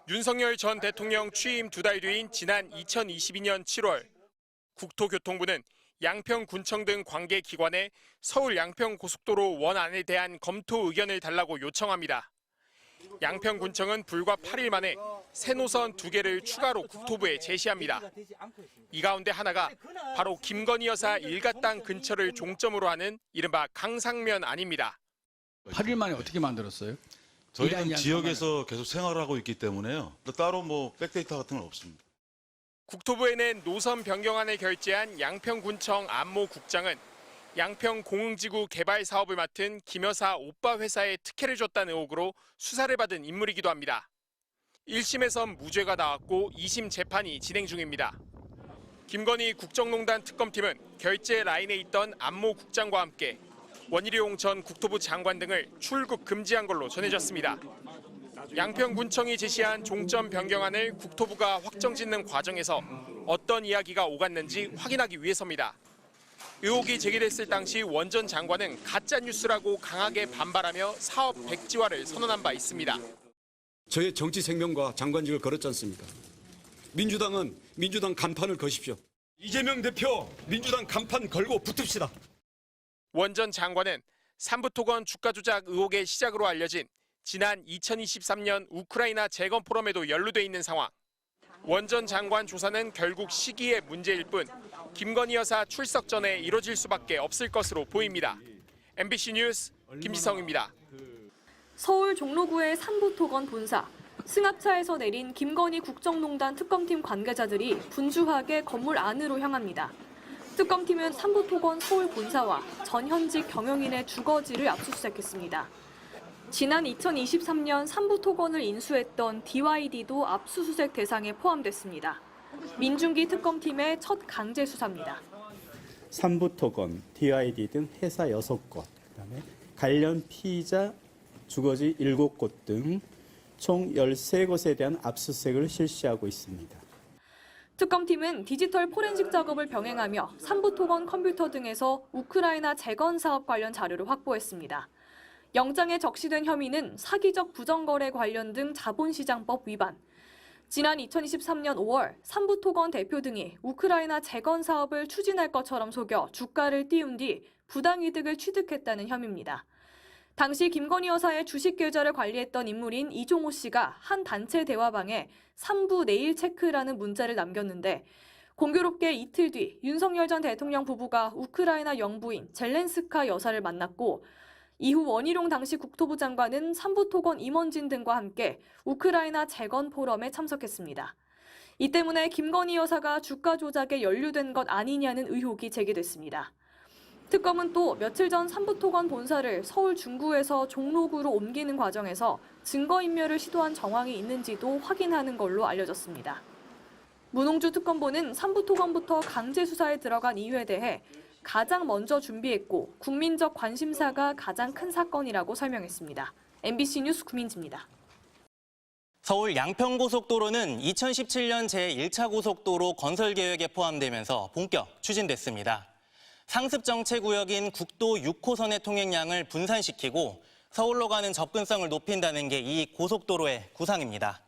윤석열 전 대통령 취임 2달 뒤인 지난 2022년 7월 국토교통부는 양평군청 등 관계기관에 서울 양평고속도로 원안에 대한 검토 의견을 달라고 요청합니다. 양평군청은 불과 8일 만에 새 노선 2개를 추가로 국토부에 제시합니다. 이 가운데 하나가 바로 김건희 여사 일가 땅 근처를 종점으로 하는 이른바 강상면 안입니다. 8일 만에 어떻게 만들었어요? 저희는 지역에서 계속 생활하고 있기 때문에요. 따로 백데이터 같은 건 없습니다. 국토부에 낸 노선 변경안을 결재한 양평군청 안모국장은 양평공흥지구 개발 사업을 맡은 김 여사 오빠 회사에 특혜를 줬다는 의혹으로 수사를 받은 인물이기도 합니다. 1심에선 무죄가 나왔고 2심 재판이 진행 중입니다. 김건희 국정농단 특검팀은 결재 라인에 있던 안모국장과 함께 원희룡 전 국토부 장관 등을 출국 금지한 걸로 전해졌습니다. 양평군청이 제시한 종점 변경안을 국토부가 확정짓는 과정에서 어떤 이야기가 오갔는지 확인하기 위해서입니다. 의혹이 제기됐을 당시 원 전 장관은 가짜뉴스라고 강하게 반발하며 사업 백지화를 선언한 바 있습니다. 저의 정치 생명과 장관직을 걸었지 않습니까? 민주당은 민주당 간판을 거십시오. 이재명 대표 민주당 간판 걸고 붙읍시다. 원 전 장관은 삼부토건 주가 조작 의혹의 시작으로 알려진 지난 2023년 우크라이나 재건 포럼에도 연루돼 있는 상황. 원 전 장관 조사는 결국 시기의 문제일 뿐 김건희 여사 출석 전에 이뤄질 수밖에 없을 것으로 보입니다. MBC 뉴스 김지성입니다. 서울 종로구의 삼부토건 본사. 승합차에서 내린 김건희 국정농단 특검팀 관계자들이 분주하게 건물 안으로 향합니다. 특검팀은 삼부토건 서울 본사와 전현직 경영인의 주거지를 압수수색했습니다. 지난 2023년 삼부토건을 인수했던 DYD도 압수수색 대상에 포함됐습니다. 민중기 특검팀의 첫 강제 수사입니다. 삼부토건, DYD 등 회사 6곳, 그다음에 관련 피의자 주거지 7곳 등 총 13곳에 대한 압수수색을 실시하고 있습니다. 특검팀은 디지털 포렌식 작업을 병행하며 삼부토건 컴퓨터 등에서 우크라이나 재건 사업 관련 자료를 확보했습니다. 영장에 적시된 혐의는 사기적 부정거래 관련 등 자본시장법 위반. 지난 2023년 5월 삼부토건 대표 등이 우크라이나 재건 사업을 추진할 것처럼 속여 주가를 띄운 뒤 부당이득을 취득했다는 혐의입니다. 당시 김건희 여사의 주식 계좌를 관리했던 인물인 이종호 씨가 한 단체 대화방에 삼부 내일 체크라는 문자를 남겼는데 공교롭게 이틀 뒤 윤석열 전 대통령 부부가 우크라이나 영부인 젤렌스카 여사를 만났고 이후 원희룡 당시 국토부 장관은 삼부토건 임원진 등과 함께 우크라이나 재건 포럼에 참석했습니다. 이 때문에 김건희 여사가 주가 조작에 연루된 것 아니냐는 의혹이 제기됐습니다. 특검은 또 며칠 전 삼부토건 본사를 서울 중구에서 종로구로 옮기는 과정에서 증거인멸을 시도한 정황이 있는지도 확인하는 걸로 알려졌습니다. 문홍주 특검보는 삼부토건부터 강제 수사에 들어간 이유에 대해 가장 먼저 준비했고 국민적 관심사가 가장 큰 사건이라고 설명했습니다. MBC 뉴스 구민지입니다. 서울 양평고속도로는 2017년 제1차 고속도로 건설 계획에 포함되면서 본격 추진됐습니다. 상습 정체 구역인 국도 6호선의 통행량을 분산시키고 서울로 가는 접근성을 높인다는 게 이 고속도로의 구상입니다.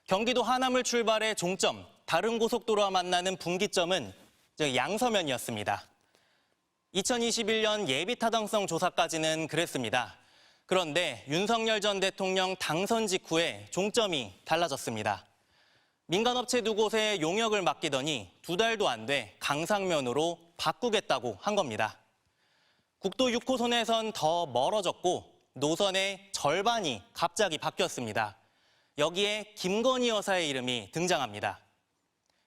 경기도 하남을 출발해 종점, 다른 고속도로와 만나는 분기점은 양서면이었습니다. 2021년 예비 타당성 조사까지는 그랬습니다. 그런데 윤석열 전 대통령 당선 직후에 종점이 달라졌습니다. 민간업체 2곳에 용역을 맡기더니 2달도 안 돼 강상면으로 바꾸겠다고 한 겁니다. 국도 6호선에선 더 멀어졌고 노선의 절반이 갑자기 바뀌었습니다. 여기에 김건희 여사의 이름이 등장합니다.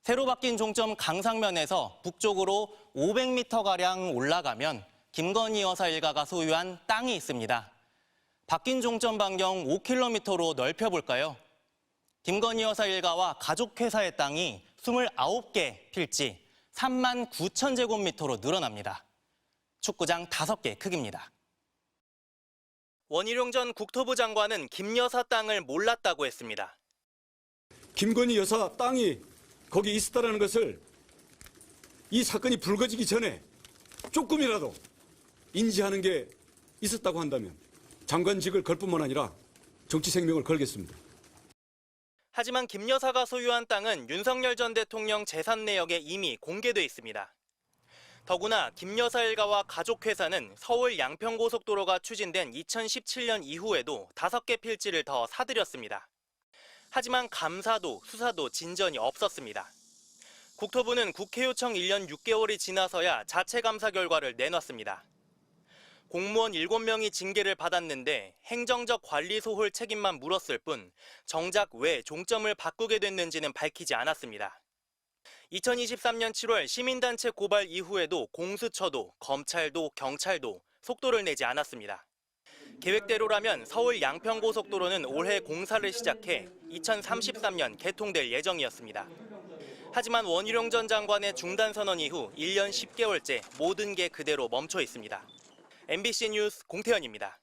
새로 바뀐 종점 강상면에서 북쪽으로 500m가량 올라가면 김건희 여사 일가가 소유한 땅이 있습니다. 바뀐 종점 반경 5km로 넓혀볼까요? 김건희 여사 일가와 가족회사의 땅이 29개 필지 3만 9천 제곱미터로 늘어납니다. 축구장 5개 크기입니다. 원희룡 전 국토부 장관은 김 여사 땅을 몰랐다고 했습니다. 김건희 여사 땅이 거기 있었다는 것을 이 사건이 불거지기 전에 조금이라도 인지하는 게 있었다고 한다면 장관직을 걸 뿐만 아니라 정치 생명을 걸겠습니다. 하지만 김 여사가 소유한 땅은 윤석열 전 대통령 재산 내역에 이미 공개돼 있습니다. 더구나 김 여사 일가와 가족 회사는 서울 양평고속도로가 추진된 2017년 이후에도 5개 필지를 더 사들였습니다. 하지만 감사도 수사도 진전이 없었습니다. 국토부는 국회 요청 1년 6개월이 지나서야 자체 감사 결과를 내놨습니다. 공무원 7명이 징계를 받았는데 행정적 관리 소홀 책임만 물었을 뿐 정작 왜 종점을 바꾸게 됐는지는 밝히지 않았습니다. 2023년 7월 시민단체 고발 이후에도 공수처도 검찰도 경찰도 속도를 내지 않았습니다. 계획대로라면 서울 양평고속도로는 올해 공사를 시작해 2033년 개통될 예정이었습니다. 하지만 원희룡 전 장관의 중단 선언 이후 1년 10개월째 모든 게 그대로 멈춰 있습니다. MBC 뉴스 공태현입니다.